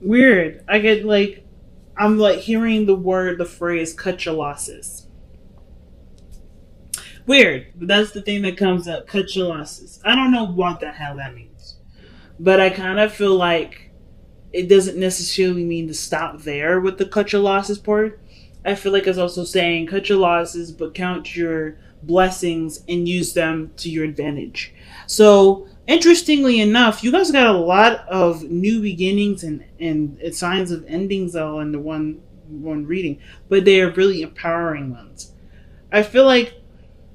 Weird. I get like, I'm like hearing the phrase cut your losses. Weird. But that's the thing that comes up. Cut your losses. I don't know what the hell that means. But I kind of feel like it doesn't necessarily mean to stop there with the cut your losses part. I feel like it's also saying cut your losses, but count your blessings and use them to your advantage. So, interestingly enough, you guys got a lot of new beginnings and signs of endings all in the one reading, but they are really empowering ones. I feel like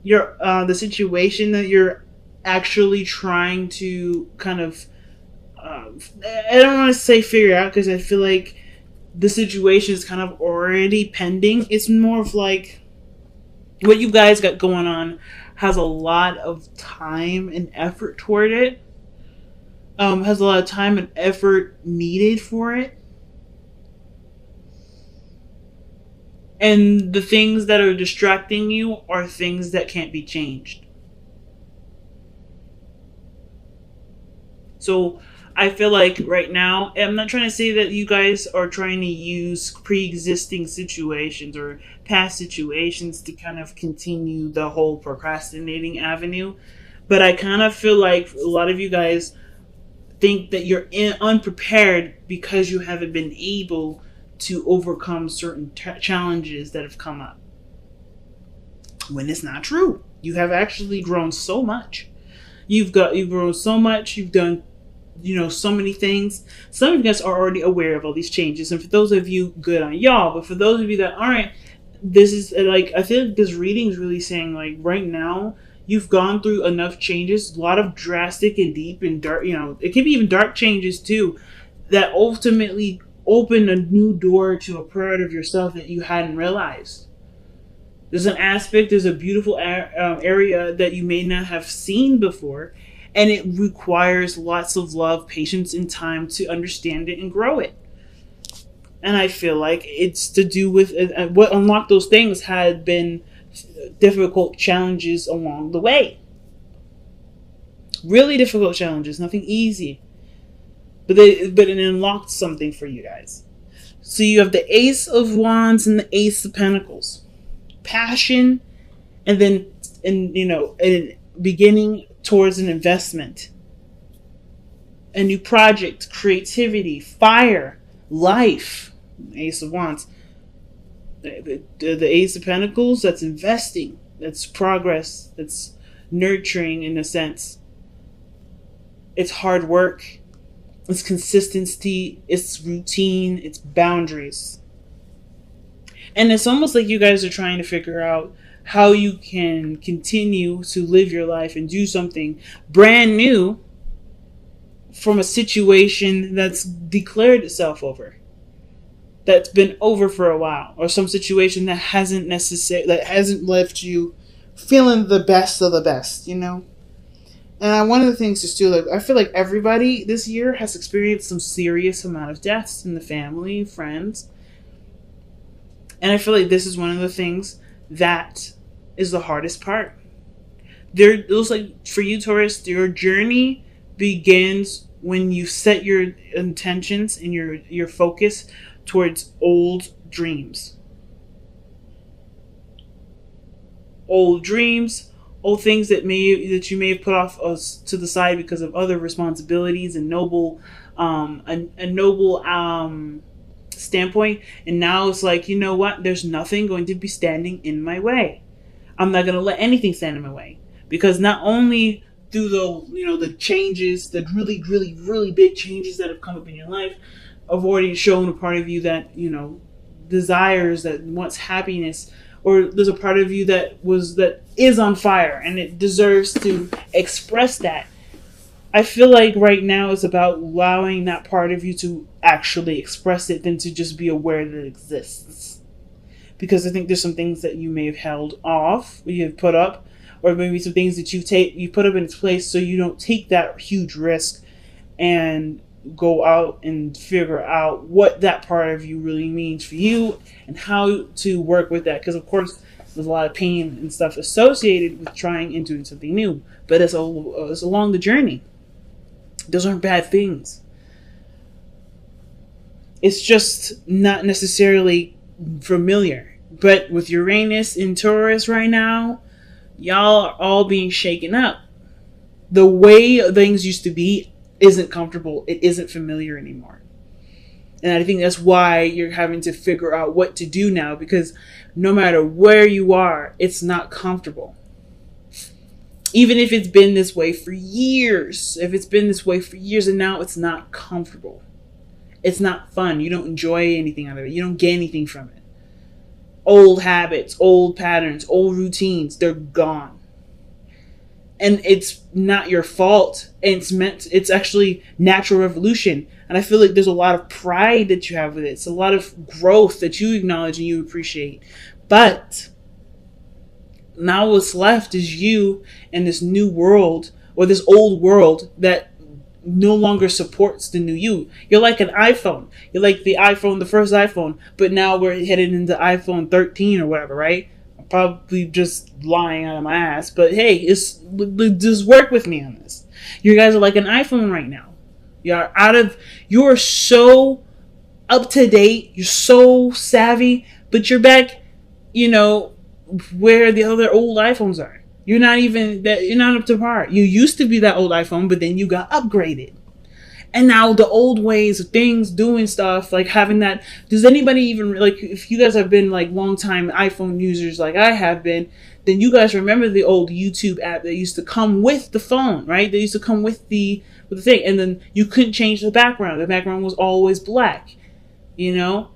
the situation that you're actually trying to kind of I don't want to say figure out because I feel like the situation is kind of already pending. It's more of like what you guys got going on has a lot of time and effort toward it. Has a lot of time and effort needed for it. And the things that are distracting you are things that can't be changed. So I feel like right now, I'm not trying to say that you guys are trying to use pre existing situations or past situations to kind of continue the whole procrastinating avenue. But I kind of feel like a lot of you guys think that unprepared because you haven't been able to overcome certain challenges that have come up. When it's not true. You have actually grown so much. You've grown so much. You've done so many things. Some of you guys are already aware of all these changes, and for those of you, good on y'all. But for those of you that aren't, this is like I feel like this reading is really saying like right now you've gone through enough changes, a lot of drastic and deep and dark. It can be even dark changes too, that ultimately open a new door to a part of yourself that you hadn't realized. There's an aspect, there's a beautiful area that you may not have seen before, and it requires lots of love, patience, and time to understand it and grow it. And I feel like it's to do with what unlocked those things had been difficult challenges along the way. Really difficult challenges, nothing easy. But it unlocked something for you guys. So you have the Ace of Wands and the Ace of Pentacles. Passion, and then a beginning towards an investment, a new project, creativity, fire, life. Ace of Wands, the Ace of Pentacles, that's investing, that's progress, that's nurturing in a sense. It's hard work, it's consistency, it's routine, it's boundaries. And it's almost like you guys are trying to figure out how you can continue to live your life and do something brand new from a situation that's declared itself over. That's been over for a while. Or some situation that hasn't left you feeling the best of the best, And one of the things is too, like I feel like everybody this year has experienced some serious amount of deaths in the family, friends. And I feel like this is one of the things that is the hardest part. It looks like for you, Taurus, your journey begins when you set your intentions and your focus towards old dreams. Old dreams, old things that you may have put off to the side because of other responsibilities and a noble standpoint, and now it's like, you know what, there's nothing going to be standing in my way. I'm not going to let anything stand in my way, because not only through the changes, the really really really big changes that have come up in your life, have already shown a part of you that desires, that wants happiness, or there's a part of you that is on fire and it deserves to express that. I feel like right now it's about allowing that part of you to actually express it than to just be aware that it exists. Because I think there's some things that you may have held off, you have put up, or maybe some things that you put up in its place so you don't take that huge risk and go out and figure out what that part of you really means for you and how to work with that. Because of course there's a lot of pain and stuff associated with trying and doing something new, but it's along the journey. Those aren't bad things. It's just not necessarily familiar. But with Uranus in Taurus right now, y'all are all being shaken up. The way things used to be isn't comfortable. It isn't familiar anymore. And I think that's why you're having to figure out what to do now, because no matter where you are, it's not comfortable. Even if it's been this way for years, and now it's not comfortable. It's not fun. You don't enjoy anything out of it. You don't get anything from it. Old habits, old patterns, old routines, they're gone. And it's not your fault. It's actually natural evolution. And I feel like there's a lot of pride that you have with it. It's a lot of growth that you acknowledge and you appreciate. But now what's left is you and this new world, or this old world that no longer supports the new you. You're like an iPhone. You're like the first iPhone, but now we're headed into iPhone 13 or whatever, right? I'm probably just lying out of my ass, but hey, just work with me on this. You guys are like an iPhone right now. You're so up to date, you're so savvy, but you're back, where the other old iPhones are. You're not up to par. You used to be that old iPhone, but then you got upgraded. And now the old ways of things, doing stuff, like having that. Does anybody even, like, if you guys have been like long time iPhone users like I have been, then you guys remember the old YouTube app that used to come with the phone, right? They used to come with the thing, and then you couldn't change the background. The background was always black. If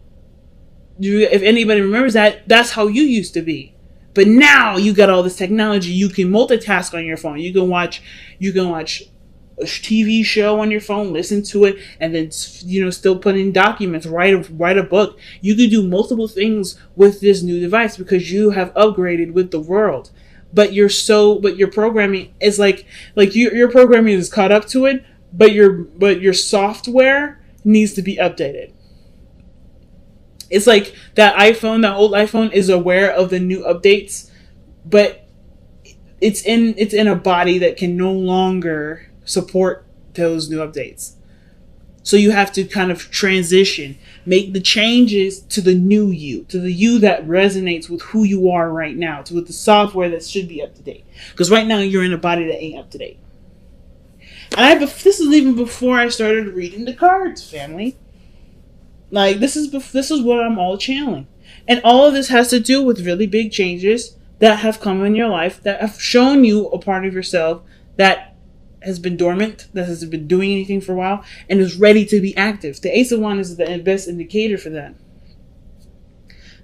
anybody remembers that, that's how you used to be. But now you got all this technology. You can multitask on your phone. You can watch a TV show on your phone, listen to it, and then still put in documents, write a book. You can do multiple things with this new device because you have upgraded with the world. But your programming is like your programming is caught up to it, but your software needs to be updated. It's like that old iPhone is aware of the new updates, but it's in a body that can no longer support those new updates. So you have to kind of transition, make the changes to the new you, to the you that resonates with who you are right now, with the software that should be up to date. Because right now you're in a body that ain't up to date. And this is even before I started reading the cards, family. Like, this is what I'm all channeling. And all of this has to do with really big changes that have come in your life, that have shown you a part of yourself that has been dormant, that hasn't been doing anything for a while, and is ready to be active. The Ace of Wands is the best indicator for that.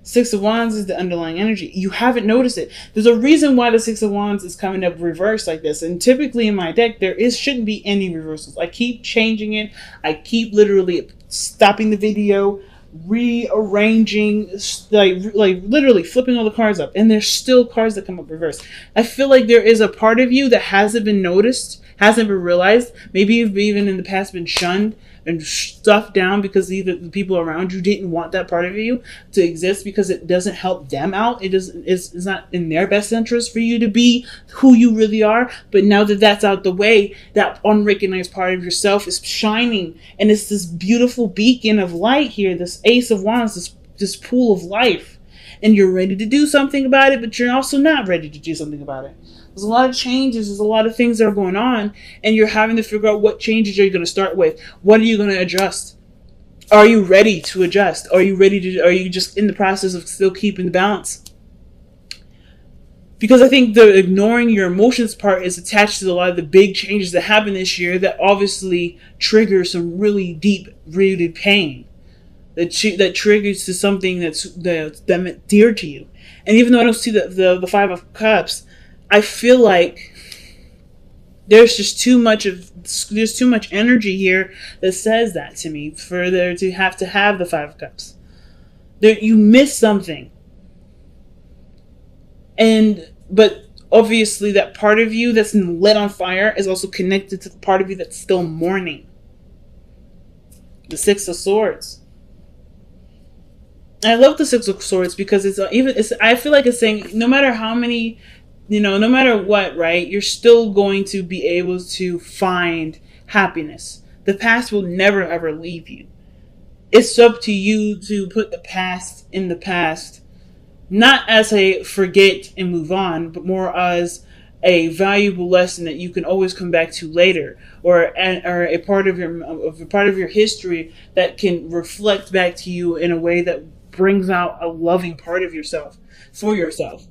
Six of Wands is the underlying energy. You haven't noticed it. There's a reason why the Six of Wands is coming up reversed like this. And typically in my deck, shouldn't be any reversals. I keep changing it. I keep literally stopping the video, rearranging, like literally flipping all the cards up. And there's still cards that come up reversed. I feel like there is a part of you that hasn't been noticed, hasn't been realized. Maybe you've even in the past been shunned and stuffed down because either the people around you didn't want that part of you to exist because it doesn't help them out. It's not in their best interest for you to be who you really are. But now that that's out the way, that unrecognized part of yourself is shining, and it's this beautiful beacon of light here, this Ace of Wands, this pool of life. And you're ready to do something about it, but you're also not ready to do something about it. There's a lot of changes. There's a lot of things that are going on, and you're having to figure out what changes are you going to start with. What are you going to adjust? Are you ready to adjust? Are you just in the process of still keeping the balance? Because I think the ignoring your emotions part is attached to a lot of the big changes that happen this year that obviously trigger some really deep rooted pain. That triggers to something that's dear to you. And even though I don't see the Five of Cups, I feel like there's too much energy here that says that to me for there to have the Five of Cups. You miss something. But obviously that part of you that's lit on fire is also connected to the part of you that's still mourning. The Six of Swords. I love the Six of Swords because I feel like it's saying no matter how many, no matter what, right, you're still going to be able to find happiness. The past will never ever leave you. It's up to you to put the past in the past, not as a forget and move on, but more as a valuable lesson that you can always come back to later, or a part of your history that can reflect back to you in a way that brings out a loving part of yourself for yourself.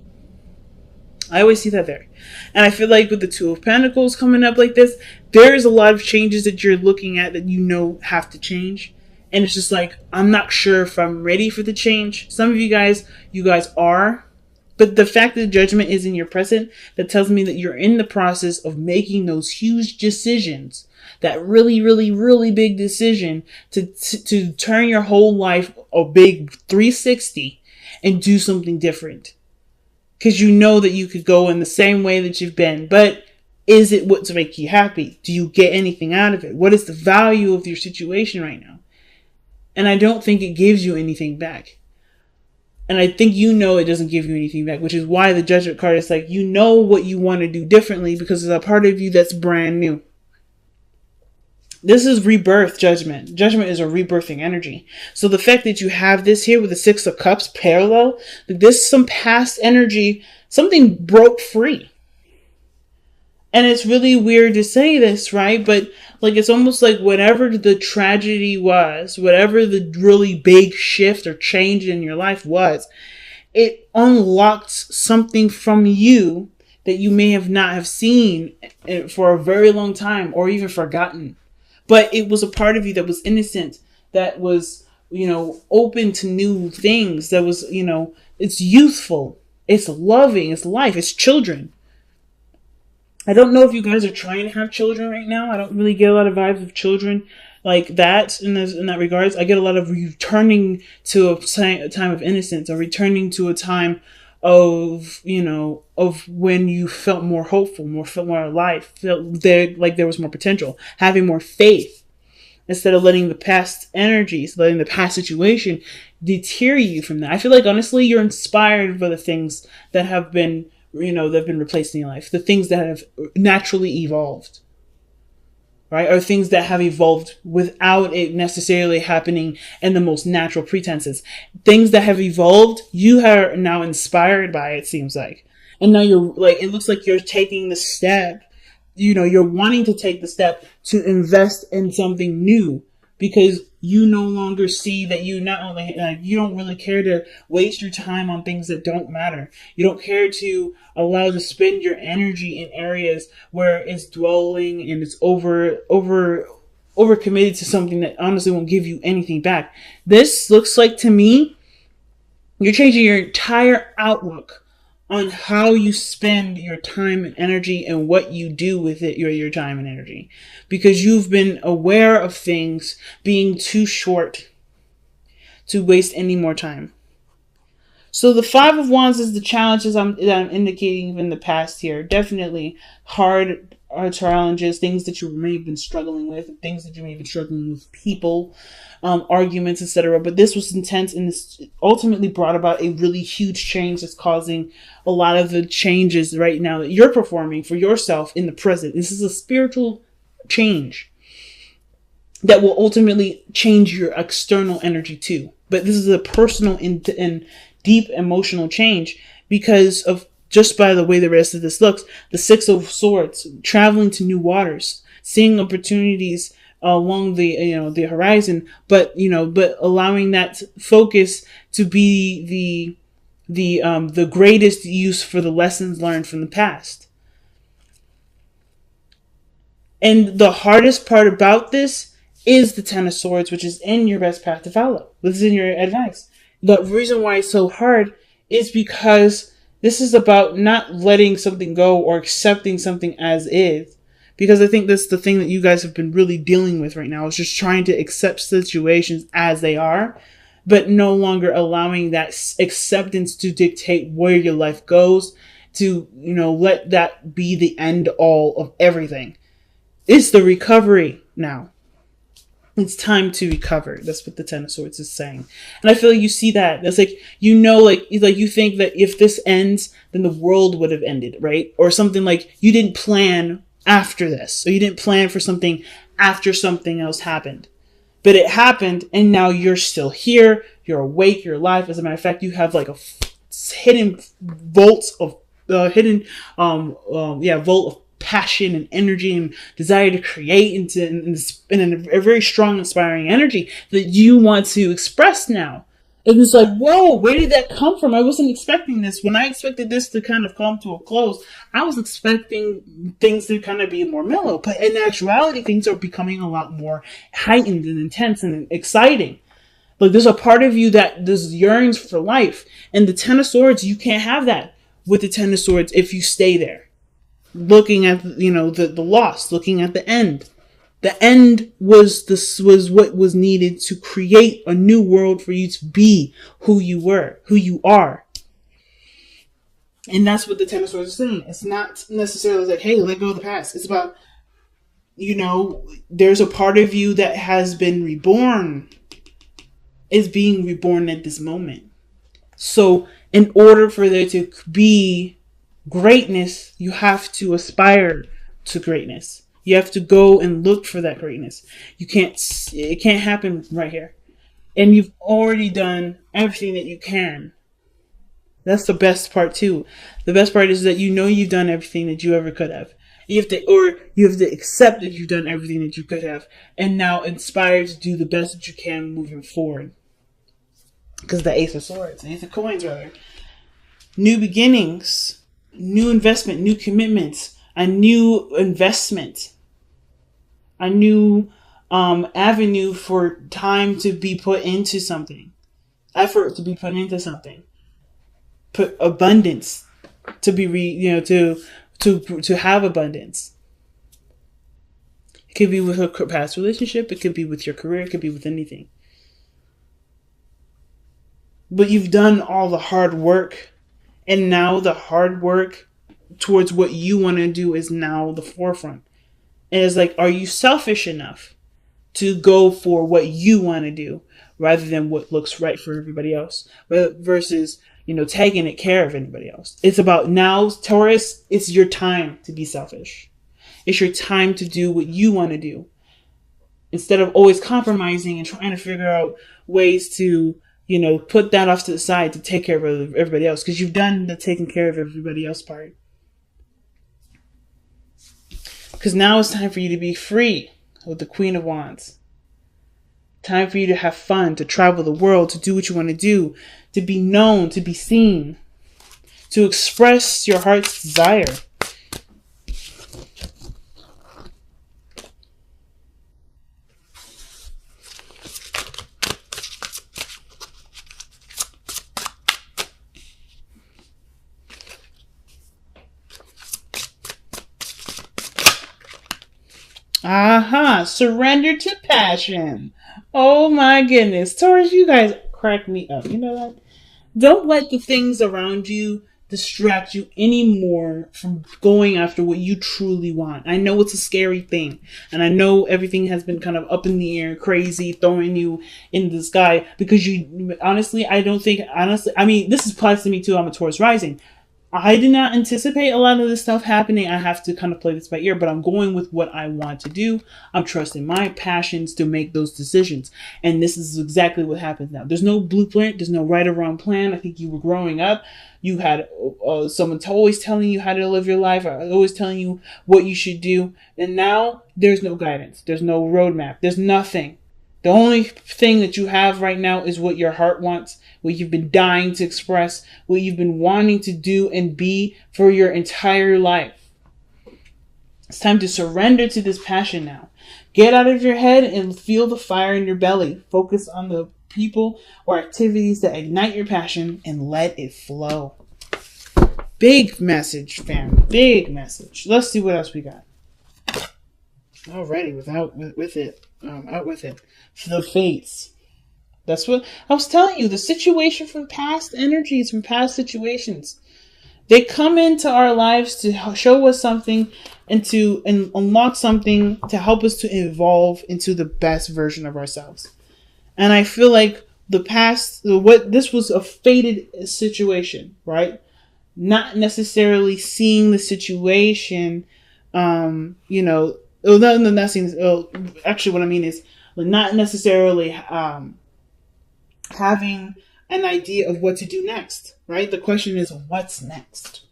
I always see that there. And I feel like with the Two of Pentacles coming up like this, there's a lot of changes that you're looking at that you know have to change. And it's just like, I'm not sure if I'm ready for the change. Some of you guys are. But the fact that the Judgment is in your present, that tells me that you're in the process of making those huge decisions. That really, really, really big decision to turn your whole life a big 360 and do something different. Because you know that you could go in the same way that you've been. But is it what's making you happy? Do you get anything out of it? What is the value of your situation right now? And I don't think it gives you anything back. And I think you know it doesn't give you anything back, which is why the Judgment card is like, you know what you want to do differently because there's a part of you that's brand new. This is rebirth, Judgment. Judgment is a rebirthing energy. So the fact that you have this here with the Six of Cups parallel, this is some past energy, something broke free. And it's really weird to say this, right? But like, it's almost like whatever the tragedy was, whatever the really big shift or change in your life was, it unlocked something from you that you may have not have seen for a very long time or even forgotten. But it was a part of you that was innocent, that was, open to new things, that was, it's youthful, it's loving, it's life, it's children. I don't know if you guys are trying to have children right now. I don't really get a lot of vibes of children like that in that regards. I get a lot of returning to a time of innocence, or returning to a time of, of when you felt more hopeful, felt more alive, felt like there was more potential, having more faith, instead of letting the past energies, letting the past situation deter you from that. I feel like, honestly, you're inspired by the things that have been, that have been replaced in your life, the things that have naturally evolved, right? Or things that have evolved without it necessarily happening in the most natural pretenses. Things that have evolved, you are now inspired by, it seems like. And now you're like, it looks like you're taking the step, you're wanting to take the step to invest in something new, because you no longer see that you not only, you don't really care to waste your time on things that don't matter. You don't care to allow to spend your energy in areas where it's dwelling and it's over committed to something that honestly won't give you anything back. This looks like, to me, you're changing your entire outlook on how you spend your time and energy and what you do with it, your time and energy. Because you've been aware of things being too short to waste any more time. So the Five of Wands is the challenges that I'm indicating in the past here. Definitely hard challenges, things that you may have been struggling with, things that you may have been struggling with, people, arguments, etc. But this was intense, and this ultimately brought about a really huge change that's causing a lot of the changes right now that you're performing for yourself in the present. This is a spiritual change that will ultimately change your external energy too. But this is a personal and deep emotional change because of, just by the way the rest of this looks, the Six of Swords, traveling to new waters, seeing opportunities along the horizon, but allowing that focus to be the greatest use for the lessons learned from the past. And the hardest part about this is the Ten of Swords, which is in your best path to follow. This is in your advice. The reason why it's so hard is because this is about not letting something go or accepting something as is. Because I think that's the thing that you guys have been really dealing with right now, is just trying to accept situations as they are, but no longer allowing that acceptance to dictate where your life goes, to, let that be the end all of everything. It's the recovery now. It's time to recover. That's what the Ten of Swords is saying. And I feel like you see that. That's like, you think that if this ends, then the world would have ended, right? Or something like you didn't plan after this, or you didn't plan for something after something else happened. But it happened, and now you're still here. You're awake. You're alive. As a matter of fact, you have like a hidden vault of vault of passion and energy and desire to create in a very strong, inspiring energy that you want to express now. It was like, whoa, where did that come from? I wasn't expecting this. When I expected this to kind of come to a close, I was expecting things to kind of be more mellow. But in actuality, things are becoming a lot more heightened and intense and exciting. Like, there's a part of you that this yearns for life. And the Ten of Swords, you can't have that with the Ten of Swords if you stay there. Looking at, the loss, looking at the end. The end was what was needed to create a new world for you to be who you are. And that's what the Ten of Swords is saying. It's not necessarily like, hey, let go of the past. It's about, there's a part of you that has been reborn, is being reborn at this moment. So in order for there to be greatness, you have to aspire to greatness. You have to go and look for that greatness. It can't happen right here. And you've already done everything that you can. That's the best part too. The best part is that you've done everything that you ever could have. You have to accept that you've done everything that you could have, and now inspire to do the best that you can moving forward. Because the Ace of Coins rather. New beginnings, new investment, new commitments, a new investment, a new avenue for time to be put into something, effort to be put into something, put abundance to be to have abundance. It could be with a past relationship. It could be with your career. It could be with anything. But you've done all the hard work, and now the hard work towards what you want to do is now the forefront. And it's like, are you selfish enough to go for what you want to do rather than what looks right for everybody else, versus, taking care of anybody else? It's about now, Taurus, it's your time to be selfish. It's your time to do what you want to do, instead of always compromising and trying to figure out ways to, put that off to the side to take care of everybody else, because you've done the taking care of everybody else part. Because now it's time for you to be free with the Queen of Wands. Time for you to have fun, to travel the world, to do what you want to do, to be known, to be seen, to express your heart's desire. Aha, surrender to passion. Oh my goodness. Taurus, you guys crack me up. You know that? Don't let the things around you distract you anymore from going after what you truly want. I know it's a scary thing, and I know everything has been kind of up in the air, crazy, throwing you in the sky, because this applies to me too. I'm a Taurus rising. I did not anticipate a lot of this stuff happening. I have to kind of play this by ear, but I'm going with what I want to do. I'm trusting my passions to make those decisions. And this is exactly what happens now. There's no blueprint. There's no right or wrong plan. I think you were growing up. You had someone always telling you how to live your life, always telling you what you should do. And now there's no guidance. There's no roadmap. There's nothing. The only thing that you have right now is what your heart wants, what you've been dying to express, what you've been wanting to do and be for your entire life. It's time to surrender to this passion now. Get out of your head and feel the fire in your belly. Focus on the people or activities that ignite your passion and let it flow. Big message, fam. Big message. Let's see what else we got. Alrighty, out with it. For the fates. That's what I was telling you. The situation from past energies, from past situations, they come into our lives to show us something and to unlock something to help us to evolve into the best version of ourselves. And I feel like this was a fated situation, right? Not necessarily seeing the situation, actually what I mean is, but not necessarily having an idea of what to do next, right? The question is, what's next?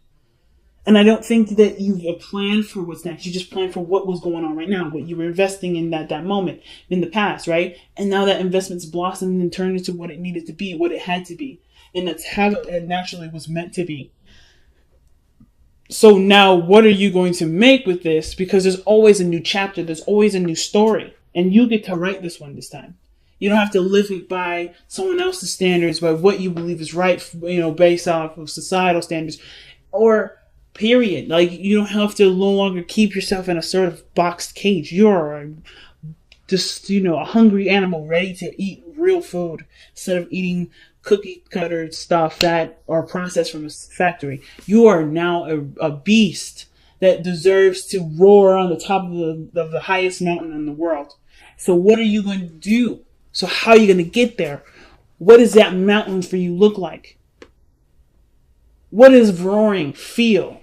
And I don't think that you've planned for what's next. You just plan for what was going on right now, what you were investing in that moment in the past, right? And now that investment's blossomed and turned into what it needed to be, what it had to be. And that's how it naturally was meant to be. So now what are you going to make with this? Because there's always a new chapter. There's always a new story. And you get to write this one this time. You don't have to live it by someone else's standards, by what you believe is right, based off of societal standards. Or period. Like, you don't have to no longer keep yourself in a sort of boxed cage. You're just, a hungry animal ready to eat real food instead of eating cookie cutter stuff that are processed from a factory. You are now a beast that deserves to roar on the top of the highest mountain in the world. So what are you going to do? So how are you going to get there? What does that mountain for you look like? What does roaring feel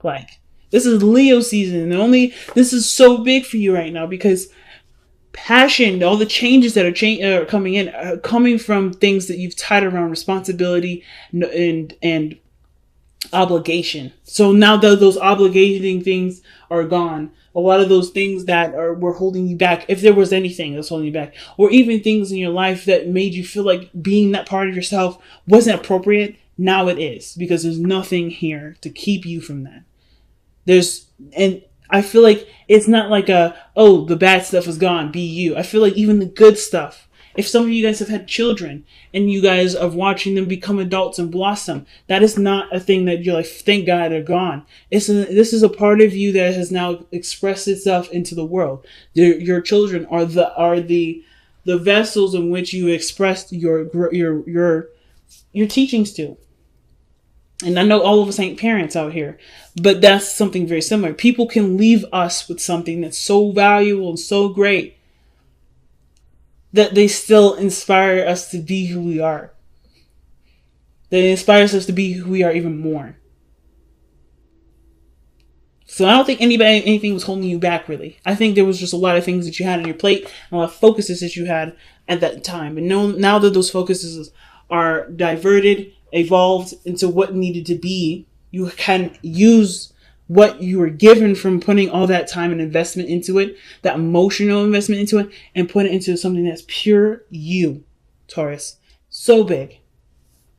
like? This is Leo season, and this is so big for you right now because passion, all the changes that are coming in, are coming from things that you've tied around responsibility and obligation. So now that those obligating things are gone, a lot of those things that were holding you back, if there was anything that's holding you back, or even things in your life that made you feel like being that part of yourself wasn't appropriate, now it is, because there's nothing here to keep you from that. And I feel like it's not like the bad stuff is gone, be you. I feel like even the good stuff, if some of you guys have had children and you guys are watching them become adults and blossom, that is not a thing that you're like, thank God they're gone. This is a part of you that has now expressed itself into the world. Your children are the vessels in which you expressed your teachings to. And I know all of us ain't parents out here, but that's something very similar. People can leave us with something that's so valuable and so great that they still inspire us to be who we are. They inspire us to be who we are even more. So I don't think anything was holding you back, really. I think there was just a lot of things that you had on your plate and a lot of focuses that you had at that time. And now that those focuses are diverted, evolved into what needed to be, you can use what you were given from putting all that time and investment into it, that emotional investment into it, and put it into something that's pure you, Taurus. So big.